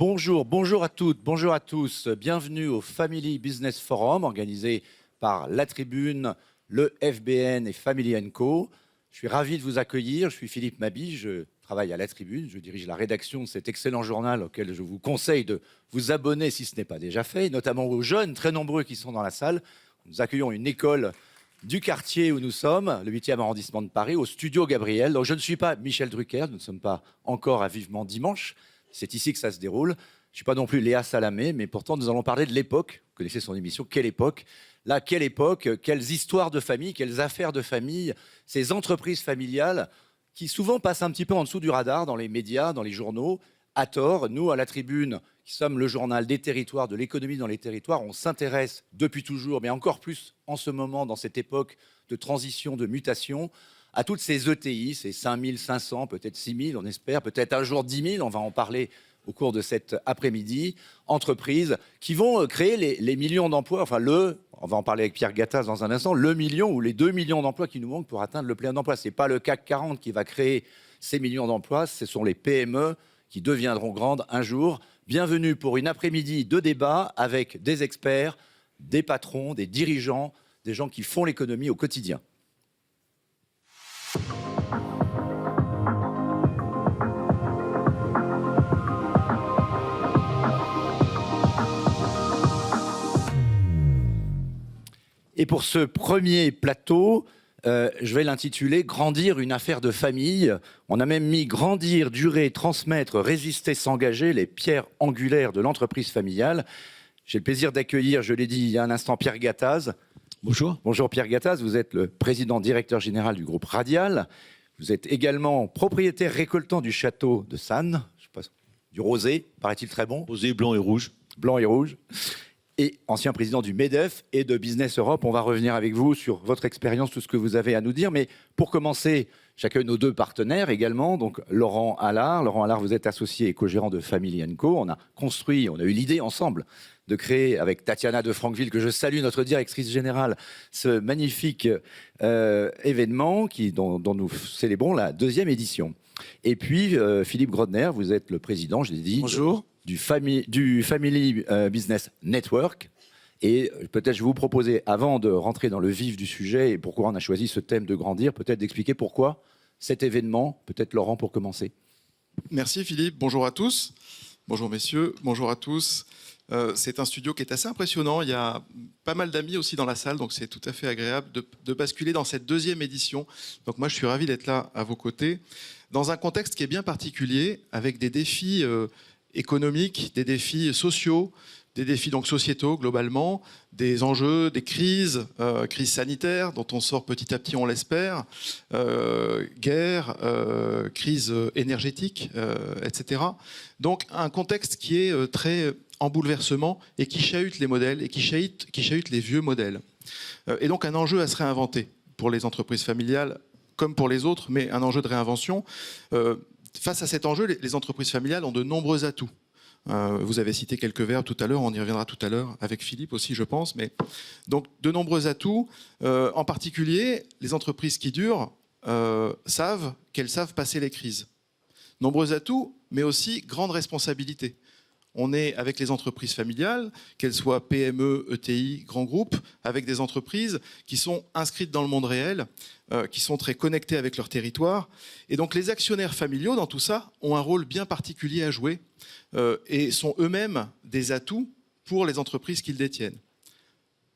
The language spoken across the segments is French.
Bonjour à toutes, bonjour à tous. Bienvenue au Family Business Forum organisé par La Tribune, le FBN et Family & Co. Je suis ravi de vous accueillir. Je suis Philippe Maby, je travaille à La Tribune. Je dirige la rédaction de cet excellent journal auquel je vous conseille de vous abonner si ce n'est pas déjà fait, notamment aux jeunes très nombreux qui sont dans la salle. Nous accueillons une école du quartier où nous sommes, le 8e arrondissement de Paris, au Studio Gabriel. Donc je ne suis pas Michel Drucker, nous ne sommes pas encore à Vivement Dimanche. C'est ici que ça se déroule. Je ne suis pas non plus Léa Salamé, mais pourtant nous allons parler de l'époque. Vous connaissez son émission, Quelle époque? Là, quelle époque, quelles histoires de famille, quelles affaires de famille, ces entreprises familiales qui souvent passent un petit peu en dessous du radar dans les médias, dans les journaux, à tort. Nous, à La Tribune, qui sommes le journal des territoires, de l'économie dans les territoires, on s'intéresse depuis toujours, mais encore plus en ce moment, dans cette époque de transition, de mutation, à toutes ces ETI, ces 5500, peut-être 6000, on espère, peut-être un jour 10 000, on va en parler au cours de cet après-midi, entreprises qui vont créer les millions d'emplois, enfin on va en parler avec Pierre Gattaz dans un instant, le million ou les 2 millions d'emplois qui nous manquent pour atteindre le plein d'emploi. Ce n'est pas le CAC 40 qui va créer ces millions d'emplois, ce sont les PME qui deviendront grandes un jour. Bienvenue pour une après-midi de débat avec des experts, des patrons, des dirigeants, des gens qui font l'économie au quotidien. Et pour ce premier plateau, je vais l'intituler « Grandir une affaire de famille ». On a même mis « Grandir, durer, transmettre, résister, s'engager », les pierres angulaires de l'entreprise familiale. J'ai le plaisir d'accueillir, je l'ai dit il y a un instant, Pierre Gattaz. Bonjour. Bonjour Pierre Gattaz, vous êtes le président directeur général du groupe Radial. Vous êtes également propriétaire récoltant du château de Sannes, je sais pas, du rosé, paraît-il très bon. Rosé, blanc et rouge. Blanc et rouge. Et ancien président du MEDEF et de Business Europe. On va revenir avec vous sur votre expérience, tout ce que vous avez à nous dire. Mais pour commencer, j'accueille nos deux partenaires également. Donc Laurent Allard. Laurent Allard, vous êtes associé et co-gérant de Family & Co. On a eu l'idée ensemble de créer avec Tatiana de Franqueville, que je salue, notre directrice générale, ce magnifique événement dont nous célébrons la 2e édition. Et puis Philippe Grodner, vous êtes le président, je l'ai dit. Bonjour. Du Family Business Network. Et peut-être je vais vous proposer, avant de rentrer dans le vif du sujet et pourquoi on a choisi ce thème de grandir, peut-être d'expliquer pourquoi cet événement, peut-être Laurent pour commencer. Merci Philippe, bonjour à tous. Bonjour messieurs, bonjour à tous. C'est un studio qui est assez impressionnant, il y a pas mal d'amis aussi dans la salle, donc c'est tout à fait agréable de basculer dans cette 2e édition. Donc moi je suis ravi d'être là à vos côtés, dans un contexte qui est bien particulier, avec des défis économiques, des défis sociaux, des défis donc sociétaux globalement, des enjeux, des crises, crise sanitaire dont on sort petit à petit, on l'espère, guerre, crise énergétique, etc. Donc un contexte qui est très en bouleversement et qui chahute les modèles et qui chahute les vieux modèles. Et donc un enjeu à se réinventer pour les entreprises familiales comme pour les autres, mais un enjeu de réinvention. Face à cet enjeu, les entreprises familiales ont de nombreux atouts. Vous avez cité quelques verbes tout à l'heure, on y reviendra tout à l'heure avec Philippe aussi, je pense. Mais donc de nombreux atouts. En particulier, les entreprises qui durent savent qu'elles savent passer les crises. Nombreux atouts, mais aussi grande responsabilité. On est avec les entreprises familiales, qu'elles soient PME, ETI, grands groupes, avec des entreprises qui sont inscrites dans le monde réel, qui sont très connectées avec leur territoire. Et donc les actionnaires familiaux dans tout ça ont un rôle bien particulier à jouer et sont eux-mêmes des atouts pour les entreprises qu'ils détiennent.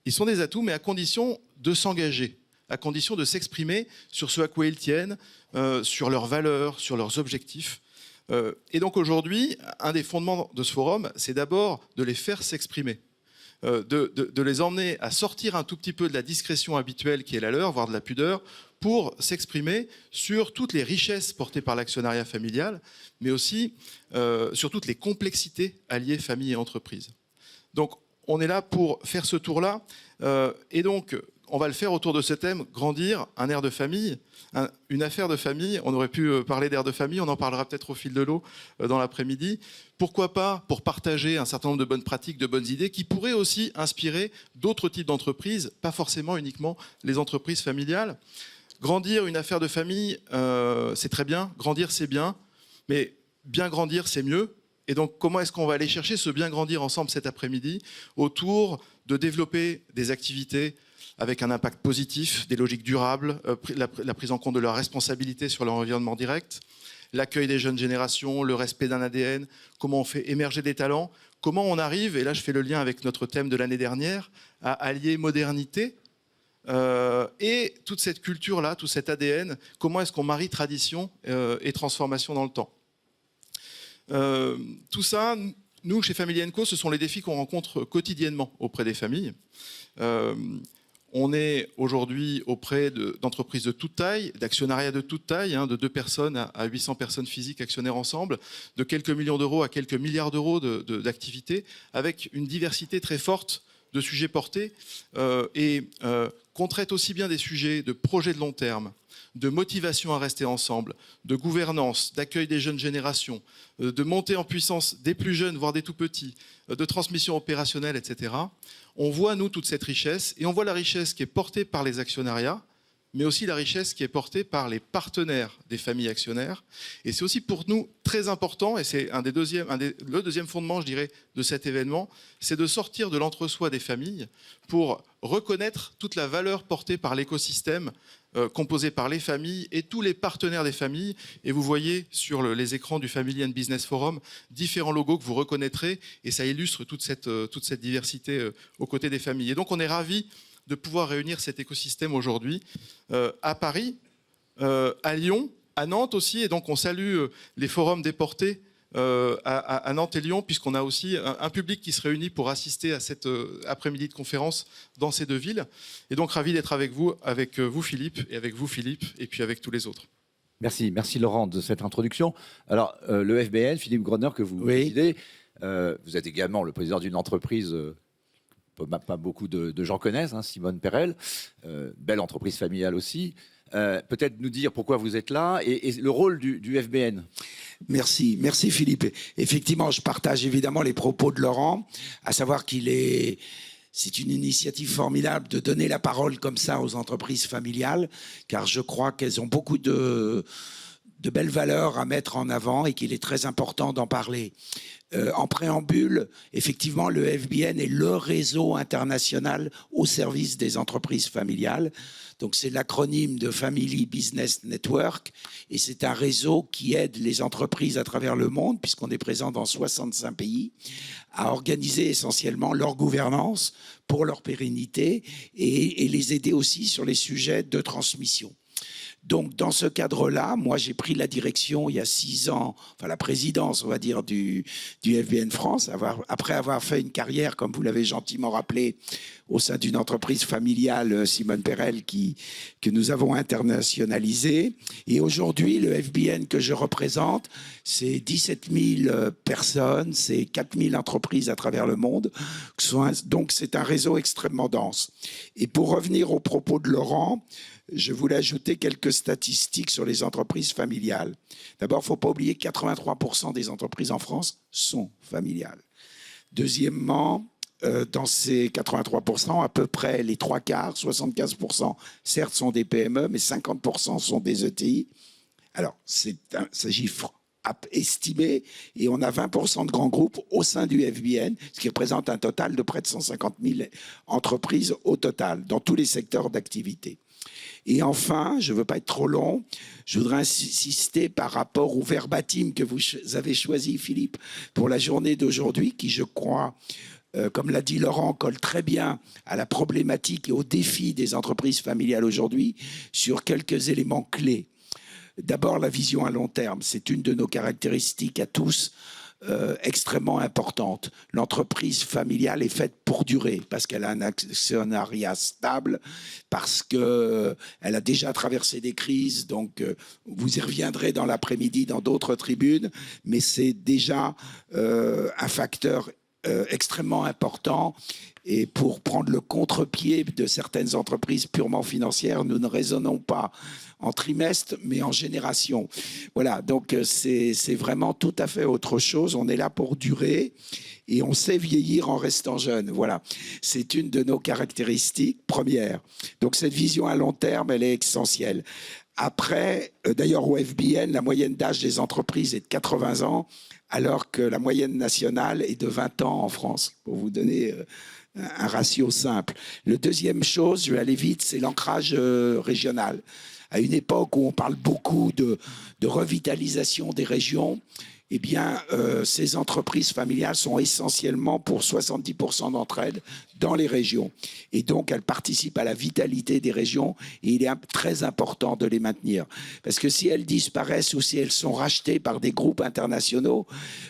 Ils sont des atouts, mais à condition de s'engager, à condition de s'exprimer sur ce à quoi ils tiennent, sur leurs valeurs, sur leurs objectifs. Et donc aujourd'hui, un des fondements de ce forum, c'est d'abord de les faire s'exprimer, de les emmener à sortir un tout petit peu de la discrétion habituelle qui est la leur, voire de la pudeur, pour s'exprimer sur toutes les richesses portées par l'actionnariat familial, mais aussi sur toutes les complexités alliées famille et entreprise. Donc on est là pour faire ce tour-là, et donc on va le faire autour de ce thème, grandir, un air de famille, une affaire de famille. On aurait pu parler d'air de famille, on en parlera peut-être au fil de l'eau dans l'après-midi. Pourquoi pas pour partager un certain nombre de bonnes pratiques, de bonnes idées qui pourraient aussi inspirer d'autres types d'entreprises, pas forcément uniquement les entreprises familiales. Grandir une affaire de famille, c'est très bien, grandir c'est bien, mais bien grandir c'est mieux. Et donc, comment est-ce qu'on va aller chercher ce bien grandir ensemble cet après-midi autour de développer des activités avec un impact positif, des logiques durables, la prise en compte de leur responsabilité sur leur environnement direct, l'accueil des jeunes générations, le respect d'un ADN, comment on fait émerger des talents, comment on arrive, et là je fais le lien avec notre thème de l'année dernière, à allier modernité et toute cette culture-là, tout cet ADN, comment est-ce qu'on marie tradition et transformation dans le temps. Tout ça, nous, chez Family & Co, ce sont les défis qu'on rencontre quotidiennement auprès des familles. On est aujourd'hui auprès d'entreprises de toute taille, d'actionnariats de toute taille, de 2 personnes à 800 personnes physiques actionnaires ensemble, de quelques millions d'euros à quelques milliards d'euros d'activités, avec une diversité très forte de sujets portés, qu'on traite aussi bien des sujets de projets de long terme, de motivation à rester ensemble, de gouvernance, d'accueil des jeunes générations, de montée en puissance des plus jeunes, voire des tout petits, de transmission opérationnelle, etc. On voit, nous, toute cette richesse, et on voit la richesse qui est portée par les actionnariats, mais aussi la richesse qui est portée par les partenaires des familles actionnaires. Et c'est aussi pour nous très important, et c'est le deuxième fondement, je dirais, de cet événement, c'est de sortir de l'entre-soi des familles pour reconnaître toute la valeur portée par l'écosystème composé par les familles et tous les partenaires des familles. Et vous voyez sur les écrans du Family & Business Forum différents logos que vous reconnaîtrez, et ça illustre toute cette diversité aux côtés des familles. Et donc on est ravis de pouvoir réunir cet écosystème aujourd'hui à Paris, à Lyon, à Nantes aussi. Et donc on salue les forums déportés à Nantes et Lyon, puisqu'on a aussi un public qui se réunit pour assister à cet après-midi de conférence dans ces 2 villes. Et donc ravi d'être avec vous Philippe, et avec vous Philippe, et puis avec tous les autres. Merci Laurent de cette introduction. Alors, le FBN, Philippe Gröner, que vous présidez, vous êtes également le président d'une entreprise pas beaucoup de gens connaissent, Simone Perel, belle entreprise familiale aussi. Peut-être nous dire pourquoi vous êtes là et le rôle du FBN. Merci Philippe. Effectivement, je partage évidemment les propos de Laurent, à savoir c'est une initiative formidable de donner la parole comme ça aux entreprises familiales, car je crois qu'elles ont beaucoup de belles valeurs à mettre en avant et qu'il est très important d'en parler. En préambule, effectivement, le FBN est le réseau international au service des entreprises familiales. Donc, c'est l'acronyme de Family Business Network, et c'est un réseau qui aide les entreprises à travers le monde, puisqu'on est présent dans 65 pays, à organiser essentiellement leur gouvernance pour leur pérennité et les aider aussi sur les sujets de transmission. Donc, dans ce cadre-là, moi, j'ai pris la direction il y a 6 ans, enfin la présidence, on va dire, du FBN France, après avoir fait une carrière, comme vous l'avez gentiment rappelé, au sein d'une entreprise familiale, Simone Perel, que nous avons internationalisée. Et aujourd'hui, le FBN que je représente, c'est 17 000 personnes, c'est 4 000 entreprises à travers le monde. Donc, c'est un réseau extrêmement dense. Et pour revenir aux propos de Laurent, je voulais ajouter quelques statistiques sur les entreprises familiales. D'abord, il ne faut pas oublier que 83% des entreprises en France sont familiales. Deuxièmement, dans ces 83%, à peu près les 3/4, 75%, certes, sont des PME, mais 50% sont des ETI. Alors, c'est un chiffre estimé, et on a 20% de grands groupes au sein du FBN, ce qui représente un total de près de 150 000 entreprises au total, dans tous les secteurs d'activité. Et enfin, je ne veux pas être trop long, je voudrais insister par rapport au verbatim que vous avez choisi, Philippe, pour la journée d'aujourd'hui, qui, je crois, comme l'a dit Laurent, colle très bien à la problématique et aux défis des entreprises familiales aujourd'hui, sur quelques éléments clés. D'abord, la vision à long terme, c'est une de nos caractéristiques à tous, extrêmement importante. L'entreprise familiale est faite pour durer, parce qu'elle a un actionnariat stable, parce qu'elle a déjà traversé des crises, donc vous y reviendrez dans l'après-midi dans d'autres tribunes, mais c'est déjà un facteur extrêmement important Et pour prendre le contre-pied de certaines entreprises purement financières, nous ne raisonnons pas en trimestre, mais en génération. Voilà, donc c'est vraiment tout à fait autre chose. On est là pour durer et on sait vieillir en restant jeune. Voilà, c'est une de nos caractéristiques premières. Donc cette vision à long terme, elle est essentielle. Après, d'ailleurs, au FBN, la moyenne d'âge des entreprises est de 80 ans, alors que la moyenne nationale est de 20 ans en France, pour vous donner un ratio simple. Le deuxième chose, je vais aller vite, c'est l'ancrage régional. À une époque où on parle beaucoup de revitalisation des régions, eh bien, ces entreprises familiales sont essentiellement, pour 70% d'entre elles, dans les régions. Et donc, elles participent à la vitalité des régions et il est très important de les maintenir. Parce que si elles disparaissent ou si elles sont rachetées par des groupes internationaux,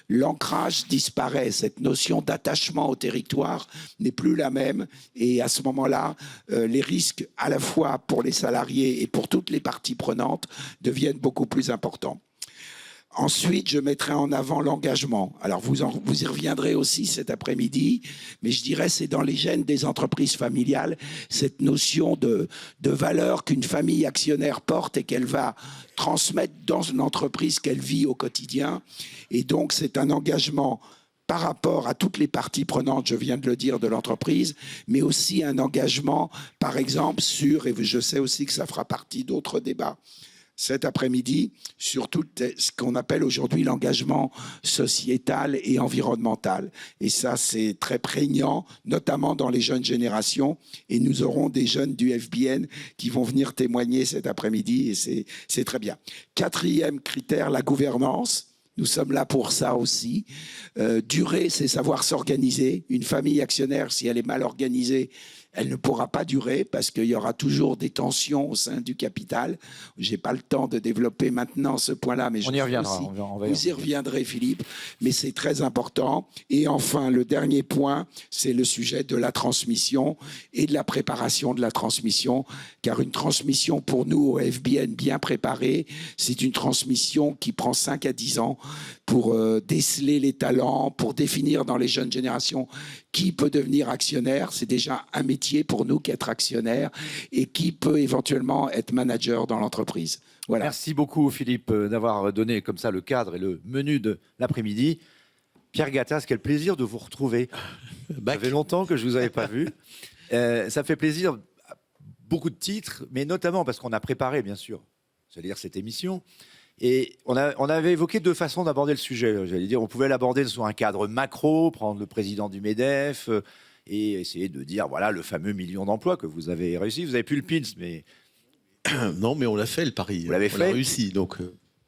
l'ancrage disparaît. Cette notion d'attachement au territoire n'est plus la même. Et à ce moment-là, les risques, à la fois pour les salariés et pour toutes les parties prenantes, deviennent beaucoup plus importants. Ensuite, je mettrai en avant l'engagement. Alors, vous y reviendrez aussi cet après-midi, mais je dirais c'est dans les gènes des entreprises familiales, cette notion de valeur qu'une famille actionnaire porte et qu'elle va transmettre dans une entreprise qu'elle vit au quotidien. Et donc, c'est un engagement par rapport à toutes les parties prenantes, je viens de le dire, de l'entreprise, mais aussi un engagement, par exemple, sur, et je sais aussi que ça fera partie d'autres débats, cet après-midi, sur tout ce qu'on appelle aujourd'hui l'engagement sociétal et environnemental. Et ça, c'est très prégnant, notamment dans les jeunes générations. Et nous aurons des jeunes du FBN qui vont venir témoigner cet après-midi, et c'est très bien. Quatrième critère, la gouvernance. Nous sommes là pour ça aussi. Durer, c'est savoir s'organiser. Une famille actionnaire, si elle est mal organisée, elle ne pourra pas durer parce qu'il y aura toujours des tensions au sein du capital. Je n'ai pas le temps de développer maintenant ce point-là, mais on y reviendra. Vous y reviendrez, Philippe, mais c'est très important. Et enfin, le dernier point, c'est le sujet de la transmission et de la préparation de la transmission, car une transmission pour nous au FBN bien préparée, c'est une transmission qui prend 5 à 10 ans pour déceler les talents, pour définir dans les jeunes générations qui peut devenir actionnaire. C'est déjà un métier pour nous qu'être actionnaire et qui peut éventuellement être manager dans l'entreprise. Voilà. Merci beaucoup Philippe d'avoir donné comme ça le cadre et le menu de l'après-midi. Pierre Gattaz, quel plaisir de vous retrouver. Ça fait longtemps que je ne vous avais pas vu. Ça fait plaisir, beaucoup de titres, mais notamment parce qu'on a préparé, bien sûr, c'est-à-dire cette émission. Et on avait évoqué deux façons d'aborder le sujet. J'allais dire, on pouvait l'aborder sur un cadre macro, prendre le président du MEDEF et essayer de dire, voilà, le fameux million d'emplois que vous avez réussi. Vous avez plus le PINS, mais... Non, mais on l'a fait, le pari. Vous l'avez fait. On l'a réussi, donc...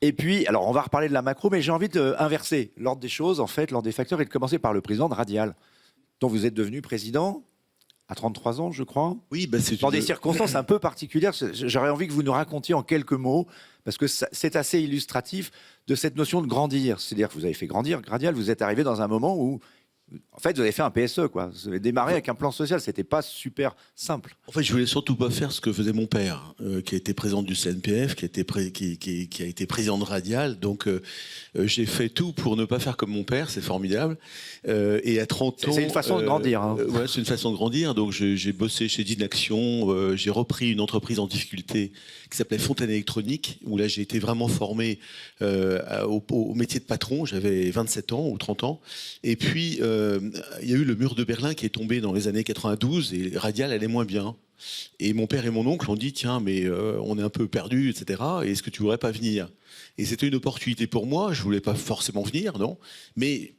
Et puis, alors, on va reparler de la macro, mais j'ai envie d'inverser l'ordre des choses, en fait, l'ordre des facteurs, et de commencer par le président de Radial, dont vous êtes devenu président à 33 ans, je crois. Oui, c'est dans des circonstances un peu particulières. J'aurais envie que vous nous racontiez en quelques mots, parce que c'est assez illustratif de cette notion de grandir. C'est-à-dire que vous avez fait grandir Radial, vous êtes arrivé dans un moment où, en fait, vous avez fait un PSE, quoi. Vous avez démarré avec un plan social, c'était pas super simple. En fait, je voulais surtout pas faire ce que faisait mon père, qui a été président du CNPF, qui a été président de Radial. Donc, j'ai fait tout pour ne pas faire comme mon père, c'est formidable. Et à 30 ans... C'est une façon de grandir. Hein. Ouais, c'est une façon de grandir. Donc, j'ai bossé chez Dinaction, j'ai repris une entreprise en difficulté qui s'appelait Fontaine Électronique, où là, j'ai été vraiment formé au métier de patron. J'avais 27 ans ou 30 ans. Et puis... il y a eu le mur de Berlin qui est tombé dans les années 92 et Radial allait moins bien. Et mon père et mon oncle ont dit, tiens, mais on est un peu perdus, etc. Et est-ce que tu voudrais pas venir ? Et c'était une opportunité pour moi. Je voulais pas forcément venir, non. Mais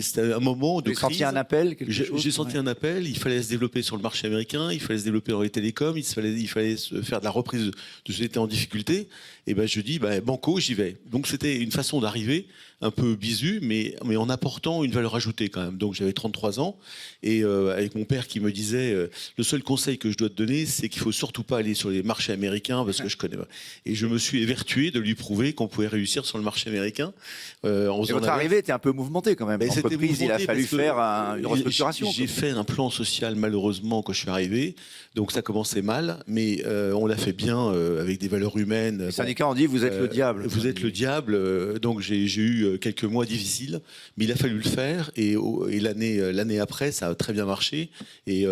c'était un moment de crise. Vous avez senti un appel, quelque chose ? J'ai senti un appel. Il fallait se développer sur le marché américain. Il fallait se développer dans les télécoms. Il fallait se faire de la reprise de sociétés en difficulté. Et ben je dis, banco, j'y vais. Donc c'était une façon d'arriver un peu bisu, mais en apportant une valeur ajoutée quand même. Donc j'avais 33 ans et avec mon père qui me disait, le seul conseil que je dois te donner, c'est qu'il faut surtout pas aller sur les marchés américains parce que je connais pas. Et je me suis évertué de lui prouver qu'on pouvait réussir sur le marché américain. Et votre arrivée était un peu mouvementée quand même. Mais c'était L'entreprise, il a mouvementé fallu parce que faire une restructuration. J'ai fait un plan social malheureusement quand je suis arrivé, donc ça commençait mal, mais on l'a fait bien avec des valeurs humaines. Les syndicats ont dit vous êtes le diable. Vous êtes le diable, donc j'ai eu quelques mois difficiles, mais il a fallu le faire et l'année après ça a très bien marché et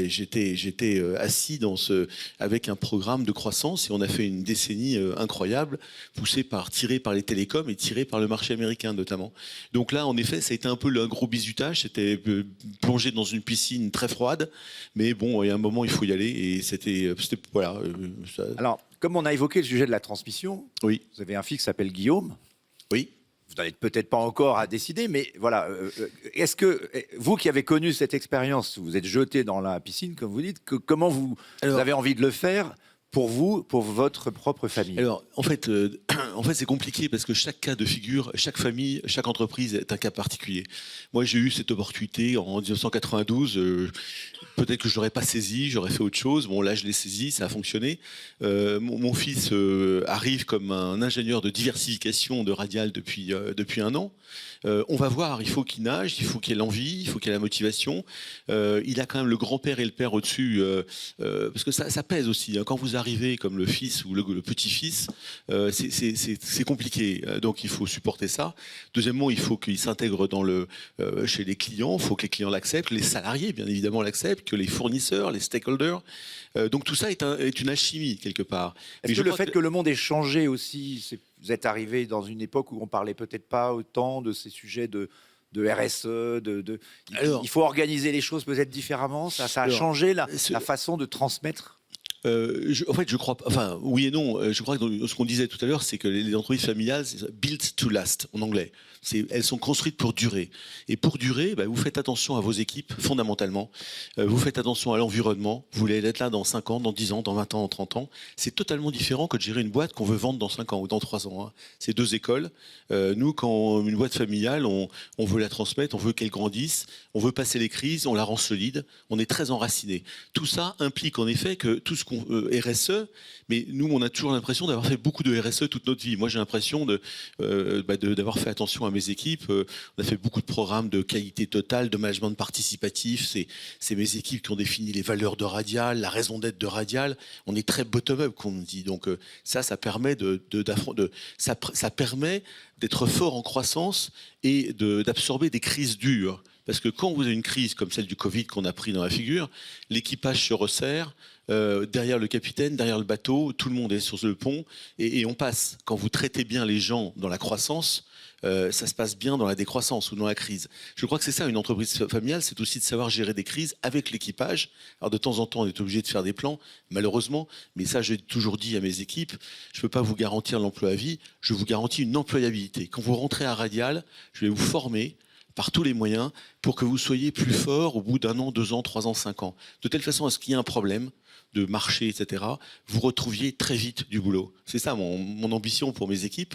j'étais assis avec un programme de croissance et on a fait une décennie incroyable, tiré par les télécoms et tiré par le marché américain notamment. Donc là, en effet, ça a été un peu un gros bizutage. C'était plongé dans une piscine très froide, mais bon, il y a un moment, il faut y aller et c'était voilà. Alors, comme on a évoqué le sujet de la transmission, Oui, vous avez un fils qui s'appelle Guillaume. oui. Vous n'en êtes peut-être pas encore à décider, mais voilà. Est-ce que vous qui avez connu cette expérience, vous êtes jeté dans la piscine, comme vous dites, comment vous avez envie de le faire pour vous, pour votre propre famille? Alors, en fait, c'est compliqué parce que chaque cas de figure, chaque famille, chaque entreprise est un cas particulier. Moi, j'ai eu cette opportunité en 1992. Peut-être que je l'aurais pas saisi, j'aurais fait autre chose. Bon, là, je l'ai saisi, ça a fonctionné. Mon fils arrive comme un ingénieur de diversification de radial depuis un an. On va voir, il faut qu'il nage, il faut qu'il ait l'envie, il faut qu'il ait la motivation. Il a quand même le grand-père et le père au-dessus, parce que ça pèse aussi. Hein. Quand vous arrivez comme le fils ou le petit-fils, c'est compliqué. Donc il faut supporter ça. Deuxièmement, il faut qu'il s'intègre chez les clients, il faut que les clients l'acceptent, les salariés bien évidemment l'acceptent, que les fournisseurs, les stakeholders. Donc tout ça est une alchimie quelque part. Est-ce que le fait que le monde ait changé aussi, vous êtes arrivé dans une époque où on parlait peut-être pas autant de ces sujets de RSE, Alors, il faut organiser les choses peut-être différemment. Ça a changé la façon de transmettre. En fait, je crois, enfin, oui et non. Je crois que ce qu'on disait tout à l'heure, c'est que les entreprises familiales, c'est built to last en anglais. Elles sont construites pour durer. Et pour durer, vous faites attention à vos équipes, fondamentalement. Vous faites attention à l'environnement. Vous voulez être là dans 5 ans, dans 10 ans, dans 20 ans, dans 30 ans. C'est totalement différent que de gérer une boîte qu'on veut vendre dans 5 ans ou dans 3 ans. Hein. C'est deux écoles. Nous, quand une boîte familiale, on veut la transmettre, on veut qu'elle grandisse, on veut passer les crises, on la rend solide, on est très enraciné. Tout ça implique en effet que tout ce qu'on RSE, mais nous, on a toujours l'impression d'avoir fait beaucoup de RSE toute notre vie. Moi, j'ai l'impression d'avoir fait attention à mes équipes. On a fait beaucoup de programmes de qualité totale, de management participatif. C'est mes équipes qui ont défini les valeurs de Radial, la raison d'être de Radial. On est très bottom-up, comme on dit. Donc ça permet ça permet d'être fort en croissance et d'absorber des crises dures. Parce que quand vous avez une crise comme celle du Covid qu'on a pris dans la figure, l'équipage se resserre, derrière le capitaine, derrière le bateau, tout le monde est sur le pont et on passe. Quand vous traitez bien les gens dans la croissance, ça se passe bien dans la décroissance ou dans la crise. Je crois que c'est ça une entreprise familiale, c'est aussi de savoir gérer des crises avec l'équipage. Alors de temps en temps, on est obligé de faire des plans, malheureusement, mais ça j'ai toujours dit à mes équipes, je ne peux pas vous garantir l'emploi à vie, je vous garantis une employabilité. Quand vous rentrez à Radial, je vais vous former par tous les moyens pour que vous soyez plus fort au bout d'1 an, 2 ans, 3 ans, 5 ans. De telle façon à ce qu'il y ait un problème de marché, etc., vous retrouviez très vite du boulot. C'est ça mon ambition pour mes équipes.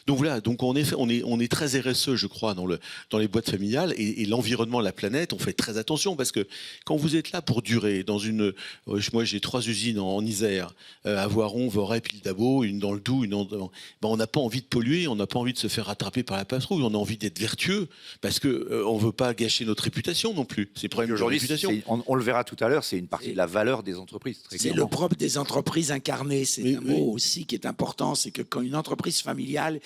Donc voilà, donc en effet, on est très RSE, je crois, dans les boîtes familiales et l'environnement, la planète, on fait très attention parce que quand vous êtes là pour durer, moi j'ai 3 usines en Isère, à Voiron, Voray, puis le Dabo, une dans le Doubs, on n'a pas envie de polluer, on n'a pas envie de se faire rattraper par la patrouille, on a envie d'être vertueux parce que on veut pas gâcher notre réputation non plus. C'est le problème de la réputation. On le verra tout à l'heure, c'est une partie de la valeur des entreprises. C'est le propre des entreprises incarnées. C'est un mot aussi qui est important. C'est que quand une entreprise familiale,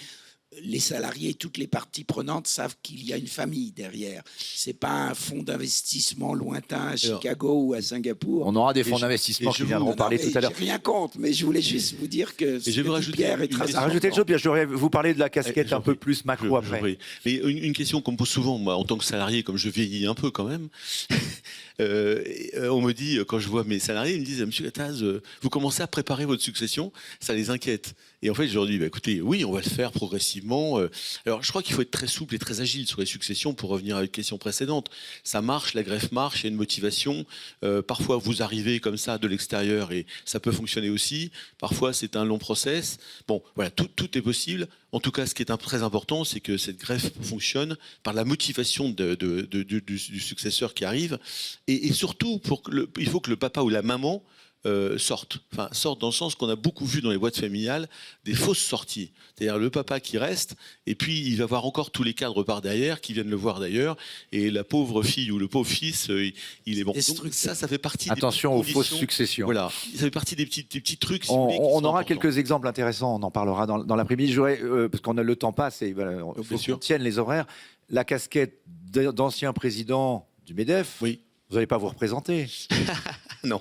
les salariés, toutes les parties prenantes savent qu'il y a une famille derrière. C'est pas un fonds d'investissement lointain à Chicago ou à Singapour. On aura des fonds d'investissement qui viendront parler tout à l'heure. J'ai rien contre, mais je voulais juste vous dire que Pierre est très important. Rajouter le chose, Pierre, je devrais vous parler de la casquette un peu plus macro après. Mais une question qu'on me pose souvent, moi, en tant que salarié, comme je vieillis un peu quand même, on me dit, quand je vois mes salariés, ils me disent, Monsieur Gattaz, vous commencez à préparer votre succession, ça les inquiète. Et en fait, je leur dis, écoutez, oui, on va le faire progressivement. effectivement. Alors, je crois qu'il faut être très souple et très agile sur les successions pour revenir à la question précédente. Ça marche, la greffe marche, il y a une motivation. Parfois, vous arrivez comme ça de l'extérieur et ça peut fonctionner aussi. Parfois, c'est un long process. Bon, voilà, tout est possible. En tout cas, ce qui est très important, c'est que cette greffe fonctionne par la motivation du successeur qui arrive. Et surtout, il faut que le papa ou la maman sortent dans le sens qu'on a beaucoup vu dans les boîtes familiales, des fausses sorties. C'est-à-dire le papa qui reste, et puis il va voir encore tous les cadres par derrière qui viennent le voir d'ailleurs, et la pauvre fille ou le pauvre fils, il est bon. Donc, ça fait partie Attention des aux fausses successions. Voilà, ça fait partie des petits trucs. Si On aura quelques exemples intéressants, on en parlera dans l'après-midi. Parce qu'on a le temps passe et voilà, il faut qu'on tienne les horaires. La casquette d'ancien président du MEDEF, oui. Vous n'allez pas vous représenter. Non,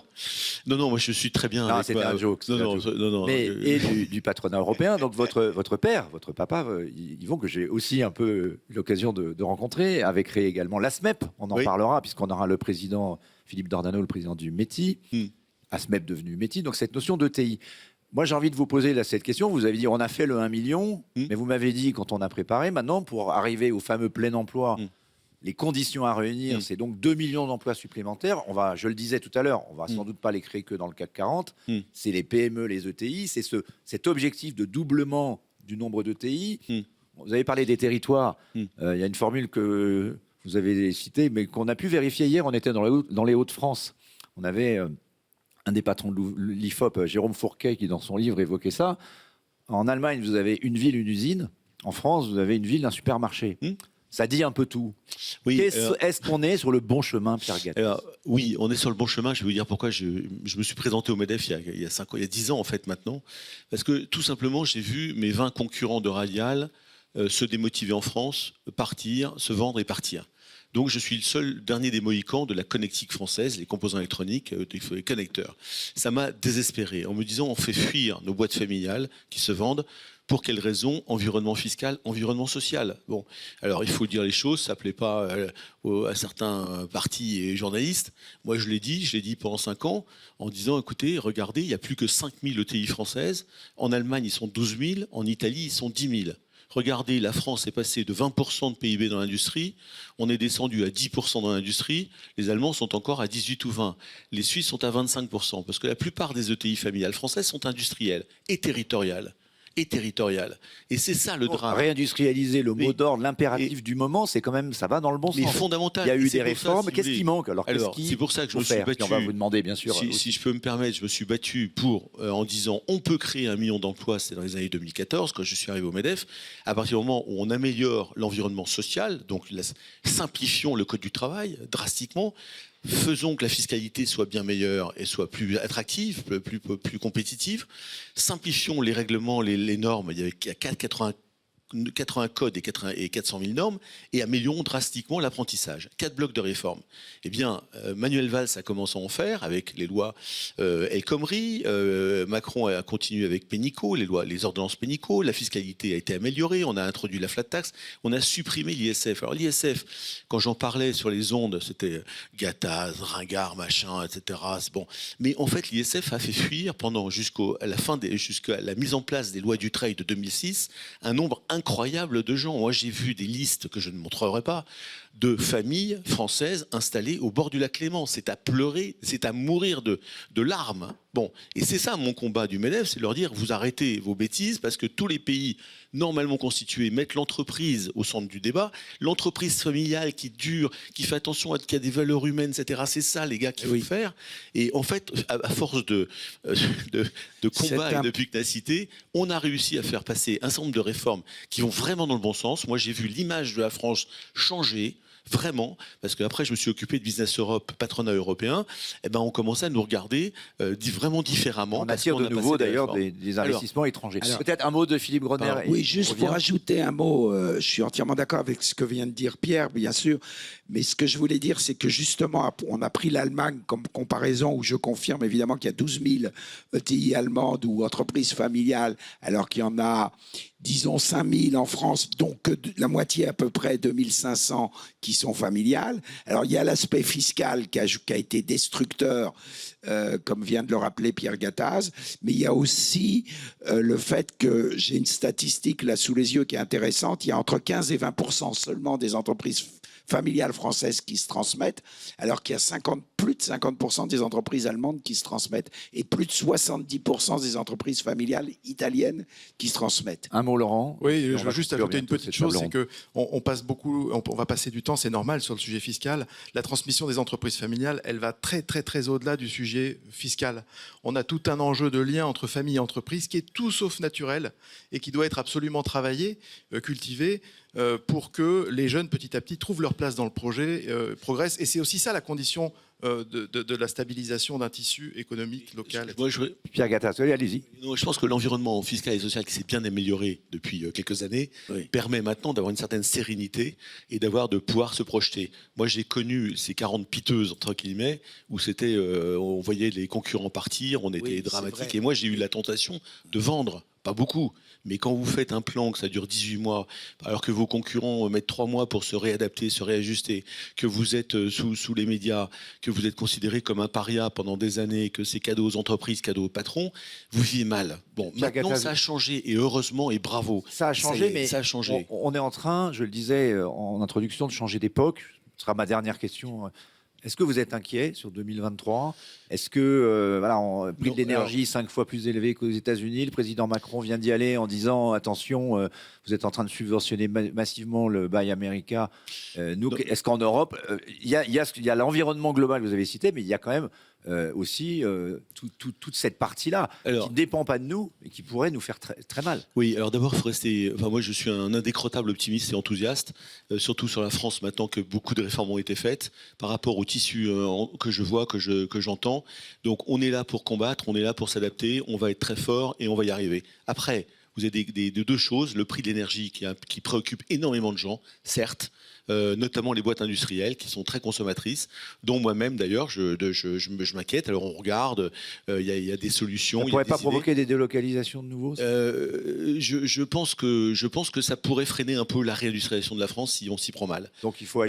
moi je suis très bien. Ah, c'était un joke. Non. Mais, et du patronat européen, donc votre père, votre papa, Yvon, que j'ai aussi un peu eu l'occasion de rencontrer, avait créé également l'ASMEP, on en parlera, puisqu'on aura le président Philippe Dornano, le président du METI, ASMEP devenu METI, donc cette notion d'ETI. Moi, j'ai envie de vous poser là, cette question. Vous avez dit, on a fait le 1 million, mais vous m'avez dit, quand on a préparé, maintenant, pour arriver au fameux plein emploi, les conditions à réunir, c'est donc 2 millions d'emplois supplémentaires. Je le disais tout à l'heure, on va sans doute pas les créer que dans le CAC 40. C'est les PME, les ETI. C'est cet objectif de doublement du nombre d'ETI. Vous avez parlé des territoires. Il y a une formule que vous avez citée, mais qu'on a pu vérifier hier. On était dans les Hauts-de-France. On avait un des patrons de l'IFOP, Jérôme Fourquet, qui dans son livre évoquait ça. En Allemagne, vous avez une ville, une usine. En France, vous avez une ville, un supermarché. Ça dit un peu tout. Oui, Est-ce qu'on est sur le bon chemin, Pierre Gattaz ? Oui, on est sur le bon chemin. Je vais vous dire pourquoi je me suis présenté au MEDEF il y a 10 ans en fait maintenant. Parce que tout simplement, j'ai vu mes 20 concurrents de Radial se démotiver en France, partir, se vendre et partir. Donc je suis le seul dernier des Mohicans de la connectique française, les composants électroniques, les connecteurs. Ça m'a désespéré en me disant on fait fuir nos boîtes familiales qui se vendent. Pour quelles raisons ? Environnement fiscal, environnement social. Bon, alors il faut dire les choses, ça ne plaît pas à certains partis et journalistes. Moi je l'ai dit pendant 5 ans, en disant écoutez, regardez, il n'y a plus que 5000 ETI françaises. En Allemagne, ils sont 12 000, en Italie, ils sont 10 000. Regardez, la France est passée de 20% de PIB dans l'industrie, on est descendu à 10% dans l'industrie, les Allemands sont encore à 18 ou 20, les Suisses sont à 25%, parce que la plupart des ETI familiales françaises sont industrielles et territoriales. Et c'est ça le drame. Réindustrialiser, le mot d'ordre, l'impératif du moment, c'est quand même, ça va dans le bon sens. Mais fondamental. Il y a eu des réformes. Qu'est-ce qui manque alors c'est pour ça que je me suis battu. On va vous demander, bien sûr. Si je peux me permettre, je me suis battu en disant on peut créer 1 million d'emplois, c'est dans les années 2014, quand je suis arrivé au MEDEF, à partir du moment où on améliore l'environnement social, donc simplifions le code du travail drastiquement, faisons que la fiscalité soit bien meilleure et soit plus attractive, plus compétitive. Simplifions les règlements, les normes. Il y a 80 codes et 400 000 normes et améliorons drastiquement l'apprentissage. 4 blocs de réforme. Eh bien, Manuel Valls a commencé à en faire avec les lois El Khomri. Macron a continué avec Pénicaud, les ordonnances Pénicaud. La fiscalité a été améliorée. On a introduit la flat tax. On a supprimé l'ISF. Alors l'ISF, quand j'en parlais sur les ondes, c'était Gattaz, ringard, machin, etc. C'est bon. Mais en fait, l'ISF a fait fuir jusqu'à la mise en place des lois Dutreil de 2006 un nombre incroyable de gens. Moi, j'ai vu des listes que je ne montrerai pas de familles françaises installées au bord du lac Léman. C'est à pleurer, c'est à mourir de larmes. Bon, et c'est ça mon combat du MEDEF, c'est de leur dire vous arrêtez vos bêtises parce que tous les pays normalement constitués mettent l'entreprise au centre du débat. L'entreprise familiale qui dure, qui fait attention à qu'il y a des valeurs humaines, etc. C'est ça, les gars, qu'il faut faire. Et en fait, à force de combat et de pugnacité, on a réussi à faire passer un certain nombre de réformes qui vont vraiment dans le bon sens. Moi, j'ai vu l'image de la France changer. Vraiment, parce qu'après je me suis occupé de Business Europe, patronat européen, et ben on commençait à nous regarder vraiment différemment. On attire de nouveau d'ailleurs des investissements étrangers. Peut-être un mot de Philippe Grosner. Oui, juste pour ajouter un mot, je suis entièrement d'accord avec ce que vient de dire Pierre, bien sûr, mais ce que je voulais dire, c'est que justement, on a pris l'Allemagne comme comparaison, où je confirme évidemment qu'il y a 12 000 ETI allemandes ou entreprises familiales, alors qu'il y en a, disons, 5 000 en France, donc la moitié à peu près, 2 500, qui qui sont familiales. Alors, il y a l'aspect fiscal qui a été destructeur, comme vient de le rappeler Pierre Gattaz, mais il y a aussi le fait que j'ai une statistique là sous les yeux qui est intéressante. Il y a entre 15 et 20% seulement des entreprises familiales françaises qui se transmettent, alors qu'il y a plus de 50% des entreprises allemandes qui se transmettent et plus de 70% des entreprises familiales italiennes qui se transmettent. Un mot, Laurent. Oui, Et on je va veux juste conclure ajouter une bientôt petite cette chose, table c'est ronde. on va passer du temps, c'est normal sur le sujet fiscal. La transmission des entreprises familiales, elle va très très très au-delà du sujet fiscal. On a tout un enjeu de lien entre famille et entreprise qui est tout sauf naturel et qui doit être absolument travaillé, cultivé, pour que les jeunes petit à petit trouvent leur place dans le projet, progressent. Et c'est aussi ça la condition de la stabilisation d'un tissu économique local. Moi, Pierre Gattaz, allez-y. non, je pense que l'environnement fiscal et social qui s'est bien amélioré depuis quelques années permet maintenant d'avoir une certaine sérénité et de pouvoir se projeter. Moi, j'ai connu ces 40 piteuses, entre guillemets, où c'était, on voyait les concurrents partir, on était Oui, c'est dramatique. vrai. Et moi, j'ai eu la tentation de vendre. Pas beaucoup, mais quand vous faites un plan que ça dure 18 mois, alors que vos concurrents mettent 3 mois pour se réadapter, se réajuster, que vous êtes sous les médias, que vous êtes considéré comme un paria pendant des années, que c'est cadeau aux entreprises, cadeau aux patrons, vous vivez mal. Bon, maintenant ça a changé et heureusement et bravo. Ça a changé, mais ça a changé. on est en train, je le disais en introduction, de changer d'époque. Ce sera ma dernière question. Est-ce que vous êtes inquiet sur 2023 ? Est-ce que, le prix de l'énergie 5 fois plus élevé qu'aux États-Unis, le président Macron vient d'y aller en disant attention, vous êtes en train de subventionner massivement le Buy America. Est-ce qu'en Europe, il y a l'environnement global que vous avez cité, mais il y a quand même aussi toute cette partie-là qui ne dépend pas de nous et qui pourrait nous faire très, très mal. Oui, alors d'abord, il faut rester. Enfin, moi, je suis un indécrottable optimiste et enthousiaste, surtout sur la France maintenant que beaucoup de réformes ont été faites par rapport au tissu que je vois, que j'entends. Donc, on est là pour combattre, on est là pour s'adapter, on va être très fort et on va y arriver. Après, vous avez deux choses, le prix de l'énergie qui préoccupe énormément de gens, certes, notamment les boîtes industrielles qui sont très consommatrices, dont moi-même d'ailleurs je m'inquiète. Alors on regarde, il y a des solutions. Ça ne pourrait pas provoquer des délocalisations de nouveau je pense que ça pourrait freiner un peu la réindustrialisation de la France si on s'y prend mal. Donc il faut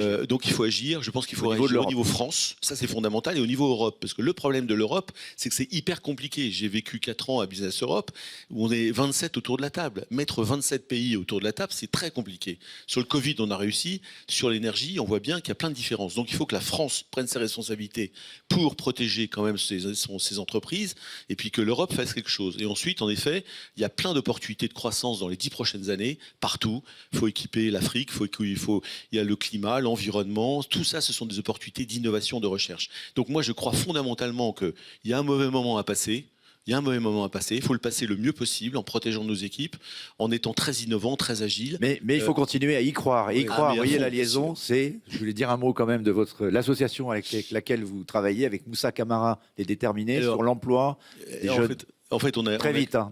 agir. Je pense qu'il faut agir au niveau France, ça c'est fondamental, et au niveau Europe. Parce que le problème de l'Europe, c'est que c'est hyper compliqué. J'ai vécu 4 ans à Business Europe, où on est 27 autour de la table. Mettre 27 pays autour de la table, c'est très compliqué. Sur le Covid, on a réussi. Sur l'énergie, on voit bien qu'il y a plein de différences. Donc il faut que la France prenne ses responsabilités pour protéger quand même ses entreprises, et puis que l'Europe fasse quelque chose. Et ensuite, en effet, il y a plein d'opportunités de croissance dans les 10 prochaines années, partout. Il faut équiper l'Afrique, il y a le climat, l'environnement, tout ça, ce sont des opportunités d'innovation, de recherche. Donc moi, je crois fondamentalement qu'il y a un mauvais moment à passer. Il y a un mauvais moment à passer. Il faut le passer le mieux possible en protégeant nos équipes, en étant très innovant, très agile. Mais il faut continuer à y croire. Vous voyez, la liaison, c'est, je voulais dire un mot quand même de l'association avec laquelle vous travaillez, avec Moussa Camara, les Déterminés, sur l'emploi des jeunes. En fait,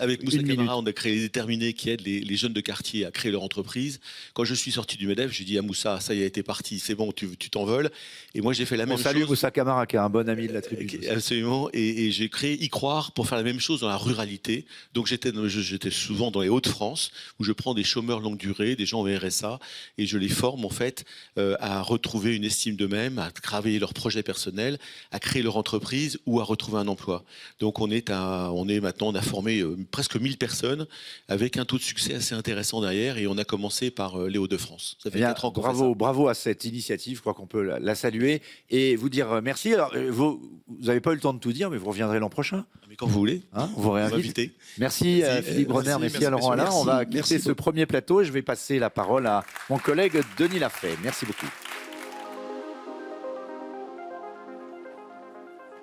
avec Moussa Camara, on a créé les Déterminés qui aident les jeunes de quartier à créer leur entreprise. Quand je suis sorti du MEDEF, j'ai dit à Moussa, ça y est, t'es parti, c'est bon, tu t'envoles. Et moi, j'ai fait la même chose. Salut Moussa Camara, qui est un bon ami de la tribune. Absolument. Et j'ai créé Y Croire pour faire la même chose dans la ruralité. Donc, j'étais souvent dans les Hauts-de-France, où je prends des chômeurs longue durée, des gens au RSA, et je les forme, en fait, à retrouver une estime d'eux-mêmes, à travailler leur projet personnel, à créer leur entreprise ou à retrouver un emploi. Donc, maintenant, on a formé presque 1000 personnes avec un taux de succès assez intéressant derrière, et on a commencé par les Hauts-de-France. Ça fait 4 ans qu'on fait ça. Bravo à cette initiative, je crois qu'on peut la saluer et vous dire merci. Alors, vous n'avez pas eu le temps de tout dire, mais vous reviendrez l'an prochain. Mais quand vous voulez, on vous réinvite. Merci Philippe Bronner, merci à Laurent Alain. On va quitter ce premier plateau et je vais passer la parole à mon collègue Denis Lafay. Merci beaucoup.